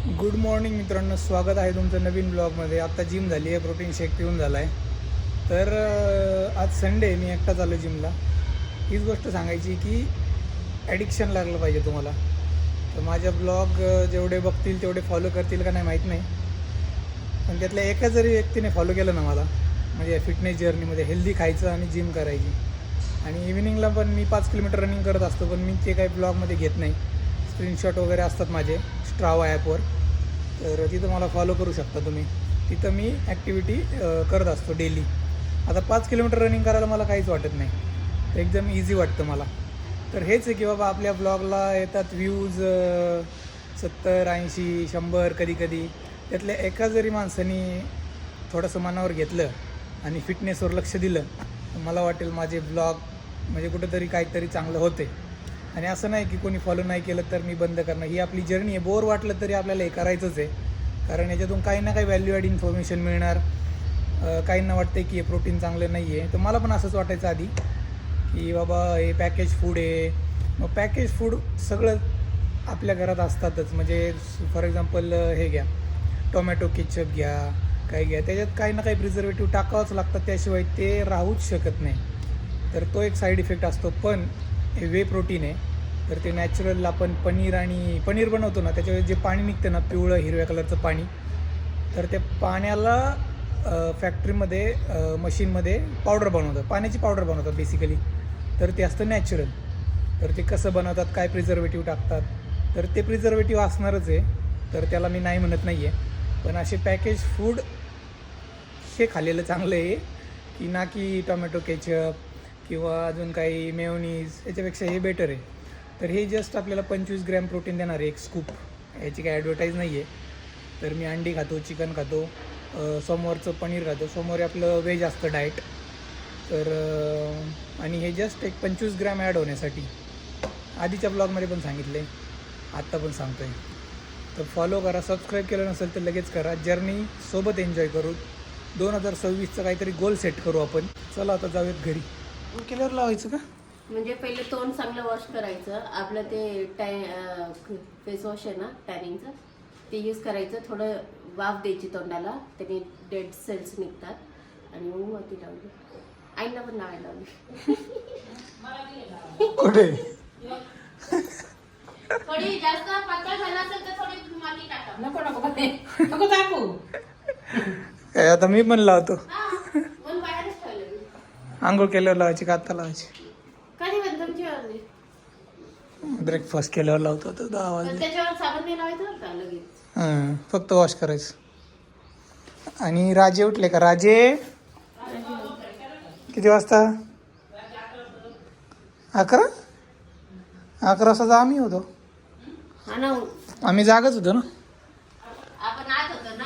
Good morning मित्रांनो, स्वागत आहे तुमचं नवीन ब्लॉगमध्ये. आत्ता जिम झाली आहे, प्रोटीन शेक पिऊन झाला आहे. तर आज संडे, मी एकटा चालू जिमला. हीच गोष्ट सांगायची की ॲडिक्शन लागलं पाहिजे तुम्हाला. तर माझ्या ब्लॉग जेवढे बघतील तेवढे फॉलो करतील का नाही माहीत नाही, पण त्यातल्या एका जरी व्यक्तीने फॉलो केलं ना मला, म्हणजे फिटनेस जर्नीमध्ये हेल्दी खायचं आणि जिम करायची. आणि इव्हिनिंगला पण मी 5 किलोमीटर रनिंग करत असतो, पण मी ते काही ब्लॉगमध्ये घेत नाही. स्क्रीनशॉट वगैरे असतात माझे स्ट्रावा ॲपवर, तर तिथं मला फॉलो करू शकता तुम्ही. तिथं मी ॲक्टिव्हिटी करत असतो डेली. आता 5 किलोमीटर रनिंग करायला मला काहीच वाटत नाही, तर एकदम इझी वाटतं मला. तर हेच आहे की बाबा, आपल्या ब्लॉगला येतात व्ह्यूज 70, 80, 100 कधी. त्यातल्या एका जरी माणसाने थोडंसं मनावर घेतलं आणि फिटनेसवर लक्ष दिलं, तर मला वाटेल माझे ब्लॉग म्हणजे कुठंतरी काहीतरी चांगलं होते. आणि असं नाही की कोणी फॉलो नाही केलं तर मी बंद करणं. ही आपली जर्नी आहे. बोर वाटलं तरी आपल्याला हे करायचंच आहे, कारण याच्यातून काही ना काही व्हॅल्यू ॲड इन्फॉर्मेशन मिळणार. काहींना वाटतं की हे प्रोटीन चांगलं नाही आहे, तर मला पण असंच वाटायचं आधी की बाबा हे पॅकेज फूड आहे. मग पॅकेज फूड सगळं आपल्या घरात असतातच. म्हणजे फॉर एक्झाम्पल हे घ्या, टोमॅटो केचप घ्या, काही घ्या, त्याच्यात काही ना काही प्रिझर्वेटिव्ह टाकावंच लागतं, त्याशिवाय ते राहूच शकत नाही. तर तो एक साईड इफेक्ट असतो. पण हे वे प्रोटीन आहे, तर ते नॅचरल आपण पनीर बनवतो ना, त्याच्यावर जे पाणी निघतं ना, पिवळं हिरव्या कलरचं पाणी, तर त्या पाण्याला फॅक्टरीमध्ये मशीनमध्ये पावडर बनवतात, पाण्याची पावडर बनवतात बेसिकली. तर ते असतं नॅचरल. तर ते कसं बनवतात, काय प्रिझर्वेटिव्ह टाकतात, तर ते प्रिझर्वेटिव्ह असणारच आहे. तर त्याला मी नाही म्हणत नाही आहे, पण असे पॅकेज फूड हे खाल्लेलं चांगलं आहे की ना, की टोमॅटो केचप किंवा अजून काही मेयोनीज, याच्यापेक्षा हे बेटर आहे. तर हे जस्ट आपल्याला 25 ग्रॅम प्रोटीन देणार आहे, एक स्कूप. याची काही ॲडव्हर्टाईज नाही आहे. तर मी अंडी खातो, चिकन खातो, सोमवारचं पनीर खातो. सोमवारी आपलं व्हेज असतं डाएट. तर आणि हे जस्ट एक 25 ग्रॅम ॲड होण्यासाठी आधीच्या ब्लॉगमध्ये पण सांगितलं आहे, आत्ता पण सांगतो आहे. तर फॉलो करा. सबस्क्राईब केलं नसेल तर लगेच करा. जर्नी सोबत एन्जॉय करू. 2026चं काहीतरी गोल सेट करू आपण. चला आता जाऊयात घरी. केल्यावर लावायचं का? म्हणजे पहिले तोंड चांगलं वॉश करायचं. आपलं ते फेस वॉश आहे ना, टॅनिंगचं, ते यूज करायचं. थोडं वाफ द्यायची तोंडाला, त्याने डेड सेल्स निघतात. आणि मग मोती लावली, आईला पण लावायला लावली. कुठे? थोडी जास्त पातळ झालं असेल तर थोडी माती टाका. नको टाकू. काय आता मी पण लावतो. मग बाहेरच ठेवलं. आंघोळ केल्यावर लावायची का आत्ता लावायची? कधी पण तुमची वाजली. ब्रेकफास्ट केल्यावर लावतो आता 10 पण वाजले. त्याच्यावर साबण नाही लावायचं बरं का लगेच. फक्त वॉश करायचं. आणि राजे उठले का? राजे किती वाजता? 11 वाजता आम्ही होतो. हा ना, आम्ही जागच होतो ना. आपण आत होतो ना.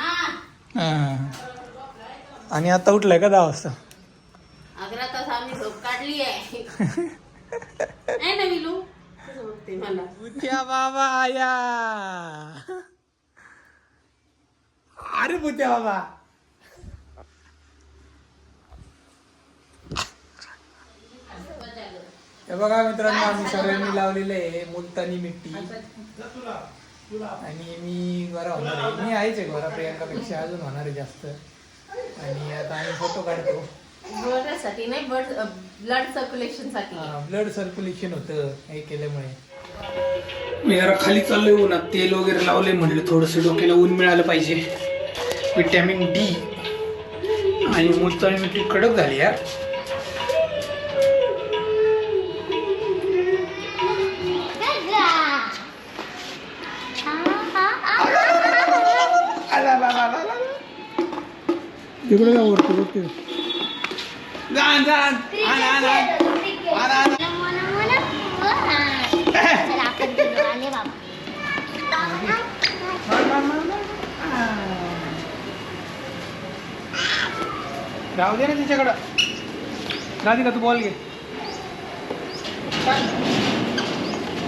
हां. आणि आता उठलाय का 10 वाजता? 11 तास आम्ही झोप काढली आहे. नाही ना विलू, कसं बघते मला. भुत्या बाबा आया. अरे भुत्या बाबा. हे बघा मित्रांनो, आम्ही सगळ्यांनी लावलेलं आहे मुलतानी मिट्टी. आणि मी बरा होणार आहे. मी आहेच आहे बरा, प्रियांकापेक्षा अजून होणार आहे जास्त. आणि आता आम्ही फोटो काढतो. ब्लडसाठी नाही, ब्लड सर्क्युलेशन साठी. ब्लड सर्क्युलेशन होतं हे केल्यामुळे. मी जरा खाली चाललोय, उन्हात तेल वगैरे लावले, म्हटलं थोडंसं डोक्याला ऊन मिळालं पाहिजे. Vitamin D. आणि मुलतानी मिट्टी कडक झाली यार. तिकडे जाऊ वरती वरती. राहू दे ना तिच्याकडं. राधिका तू बॉल घे.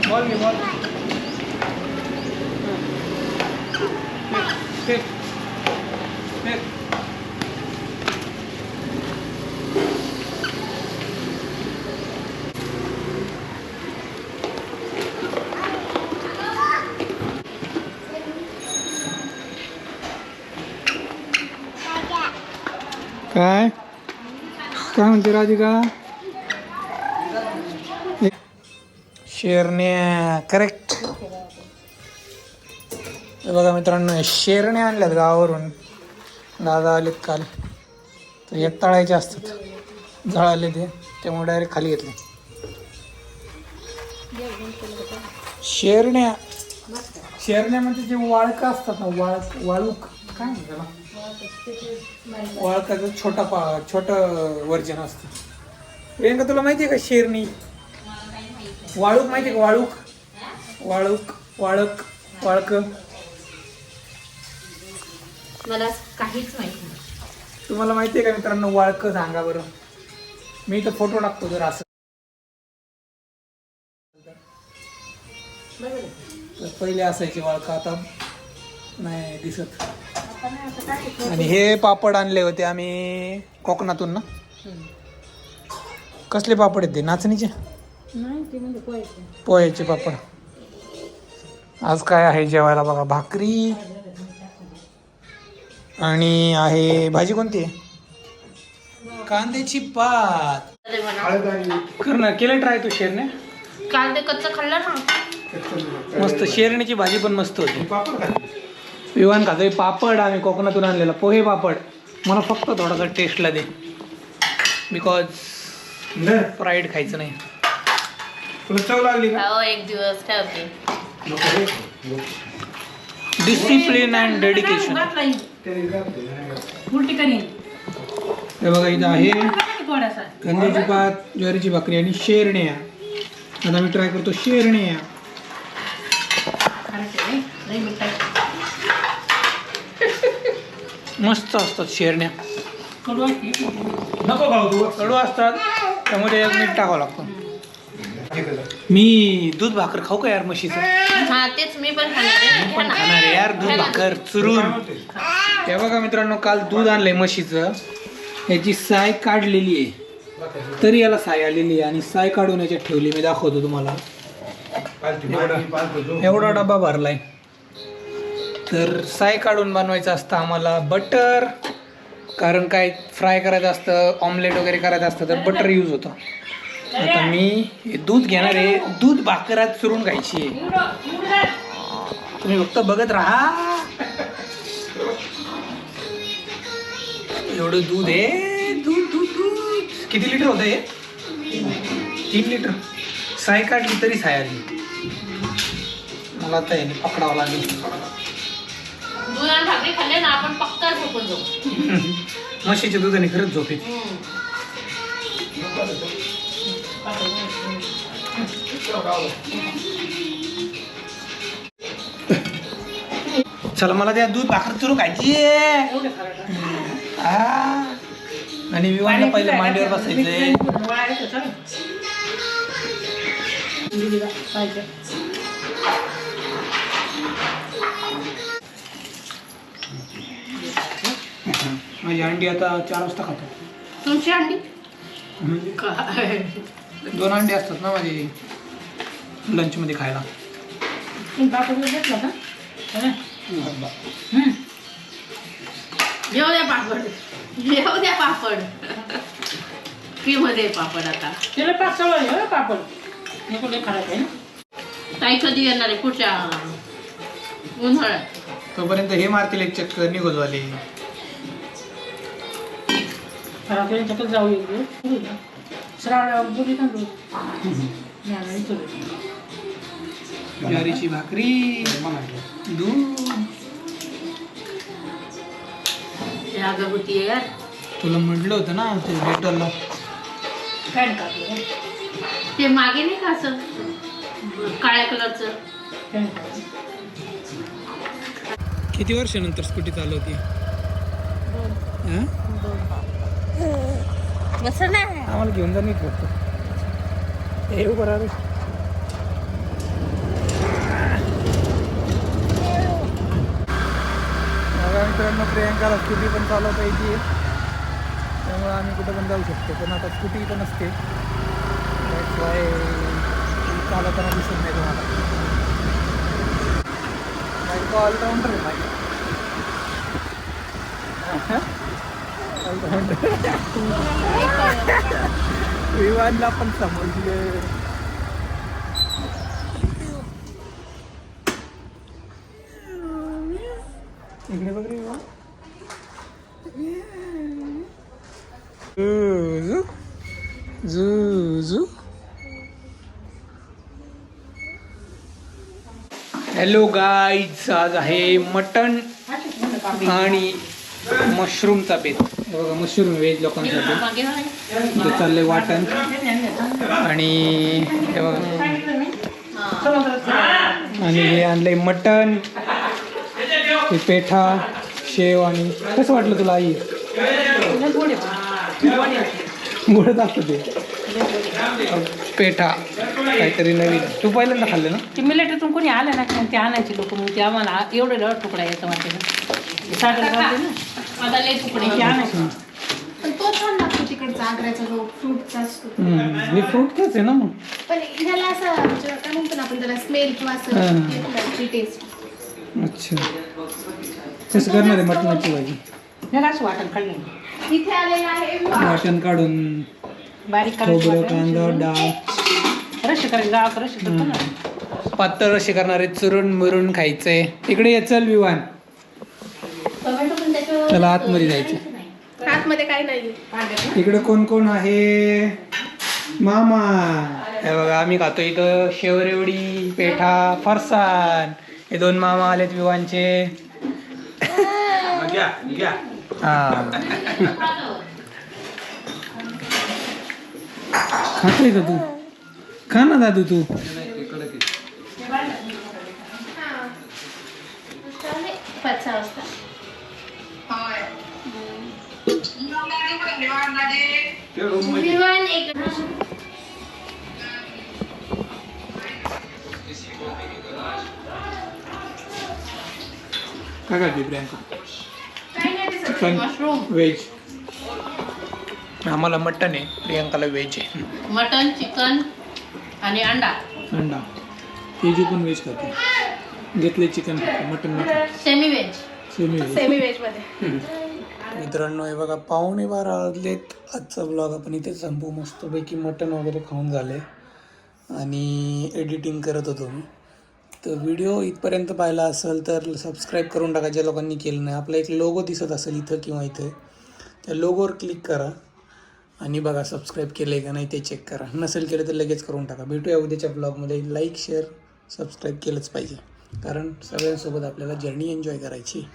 बॉल घे, बॉल. फेक. काय काय म्हणते राधिका? शेरण्या करेक्ट. बघा मित्रांनो, शेरण्या आणल्यात गावावरून. दादा आलेत काल, तर हे तळायचे असतात, जळाले ते, त्यामुळे डायरेक्ट खाली घेतले. शेरण्या शेरण्या म्हणजे जे वाळका असतात ना, वाळूक काय म्हणतात त्याला, वाळकाचं छोटं वर्जन असतं. प्रियंका तुला माहिती आहे का शेरणी? वाळूक माहिती आहे का? वाळक मला काहीच माहिती नाही. तुम्हाला माहिती आहे का मित्रांनो? वाळक सांगा बरं. मी तर फोटो टाकतो जर असं. तर पहिले असायचे वाळका, आता नाही दिसत. आणि हे पापड आणले होते आम्ही कोकणातून ना. कसले पापड आहेत ते? नाचणीचे? नाही ते म्हणजे पोह्याचे पापड. आज काय आहे जेवायला बघा? भाकरी आणि आहे भाजी. कोणती आहे? कांद्याची पात. करणार केलं ट्राय तू शेरण्या? कांदे कच्चा खाल्ला ना. मस्त. शेरण्याची भाजी पण मस्त होती. विवान खातोय पापड आम्ही कोकणातून आणलेला, पोहे पापड. मला फक्त थोडासा टेस्टला दे, बिकॉज फ्राईड खायचं नाही. तुला चव लागली का? हो, एक दिवस ठेवते. Discipline and dedication. उलटी करीन. हे बघा इथं आहे थोडासा कांद्याची पात, ज्वारीची भाकरी आणि शेरण्या. आता मी ट्राय करतो शेरण्या. मस्त असतात शेरण्या. नको खाऊ तू, कडू असतात, त्यामध्ये एक मीठ टाकावं लागतं. मी दूध भाकर खाऊ का यार म्हशीचं? हा तेच मी पण खाणार आहे. पण खाणार आहे यार दूध भाकर चुरून. हे बघा मित्रांनो, काल दूध आणलंय म्हशीचं. याची साय काढलेली आहे, तरी याला साय आलेली आहे. आणि साय काढून याच्यात ठेवली. मी दाखवतो तुम्हाला. एवढा डबा भरलाय. तर साय काढून बनवायचं असतं आम्हाला बटर, कारण काय फ्राय करायचं असतं, ऑमलेट वगैरे करायचं असतं तर बटर यूज होतं. आता मी हे दूध घेणार आहे, दूध भाकरात चुरून खायची आहे. तुम्ही फक्त बघत राहा. एवढं दूध आहे. दूध किती लिटर होतं हे? 3 लिटर. साय काढली तरी साय आली. मला आता याने पकडावं लागेल. दूध आणि भाकरी खाल्ले ना आपण पक्का झोपून जाऊ. म्हशीच्या दुधाने खरंच झोप येते. चला मला त्या दूध भाकर चुरून खायची आहे. आणि विवाहाला पहिले मांडीवर बसायचंय. माझी अंडी आता 4 वाजता खातो. तुमची अंडी 2 अंडी असतात ना माझी लंच मध्ये खायला. घेतला का? घेऊ द्या पापड, घेऊ द्या पापड. फ्री मध्ये पापड. आता त्याला 5 सवय पापड नको खायला आहे. ताई कधी येणार आहे? पुढच्या उन्हाळ्यात. तोपर्यंत हे मारतील एक चक्कर निघोजवाले. जाऊ ज्वारीची भाकरी, दूध. अगरबत्ती आहे यार. तुला म्हटलं होतं ना ते डेटॉलला. फॅन काढलं ते मागे नाही का असं काळ्या कलरचं. किती वर्षानंतर स्कूटी चालवती? बसं नाही. आम्हाला घेऊन जा नीट फक्त. हे बरोबर. मित्रांनो, प्रियंकाला स्कूटी पण चालवता येते, त्यामुळे आम्ही कुठं पण जाऊ शकतो. पण आता स्कूटी तर नसते, त्याशिवाय चालवताना दिसत नाही तुम्हाला. ऑलराऊंडर आहे माझी. विवानला पण समजले. इकडे बघ रे विवान. झू झू झू. हॅलो गाईज, आज आहे मटन आणि मशरूमचा बेत. बघा मशरूम व्हेज लोकांसाठी इथे चाललंय वाटण. आणि हे बघा, आणि हे आणलंय मटन, हे पेठा, शेव. आणि कसं वाटलं तुला आई? गोड असतं ते पेठा, काहीतरी नवीन. तू पहिल्यांदा खाल्लं ना? ते मिलिटरीतून कोणी आलं ना ते आणायचे लोक, मग ते आम्हाला एवढं तुकडा येतं वाटते ना, सागर ना आता लय तुकडे ते आणायचे. पण तो छान लागतो तिकडचा आग्र्याचा जो फ्रूटचा असतो. हे फ्रूटच आहे ना मग. पण ह्याला असं म्हणजे काय म्हणतो ना आपण त्याला स्मेल किंवा असं टेस्ट. अच्छा, कसं करणार आहे मटणाची भाजी? मला असं वाटण काढलं इथे आलेला आहे वाटण काढून बारीक खोबरं, कांदा, डाळ, रशी करायचं, गावात रशी करतो ना. पातळ असे करणारे चुरून मुरून खायचंय. इकडे ये, चल विवान. टोमॅटो पण त्याच्यावर चला आतमध्ये जायचं. आतमध्ये काही नाही. इकडे कोण कोण आहे? मामा. हे बघा, आम्ही खातो इथं शेवरेवडी, पेठा, फरसाण. हे दोन मामा आलेत विवानचे. हा, खातोय का तू? खा ना दादू तू. 5 वाजता. विवान एक काय खाते प्रियांका? काही नाही ते चिकन मशरूम, व्हेज. आम्हाला मटन आहे, प्रियांकाला व्हेज आहे. मटन, चिकन आणि अंडा. अंडा. तेजू पण व्हेज खाते. घेतले चिकन खाते, मटन नाही. Semi veg. Semi veg. Semi veg मध्ये. मित्रांनो, हे बघा 11:15 वाजलेत. आजचा ब्लॉग आपण इथे संपू. मस्तपैकी मटन वगैरे खाऊन झाले आणि एडिटिंग करत होतो मी. तर व्हिडिओ इथपर्यंत पाहिला असेल तर सबस्क्राईब करून टाका ज्या लोकांनी केलं नाही. आपला एक लोगो दिसत असेल इथं किंवा इथे, त्या लोगोवर क्लिक करा आणि बघा सबस्क्राईब केलं आहे का नाही ते चेक करा. नसेल केलं तर लगेच करून टाका. भेटूया उद्याच्या ब्लॉगमध्ये. लाईक, शेअर, सबस्क्राईब केलंच पाहिजे, कारण सगळ्यांसोबत आपल्याला जर्नी एन्जॉय करायची.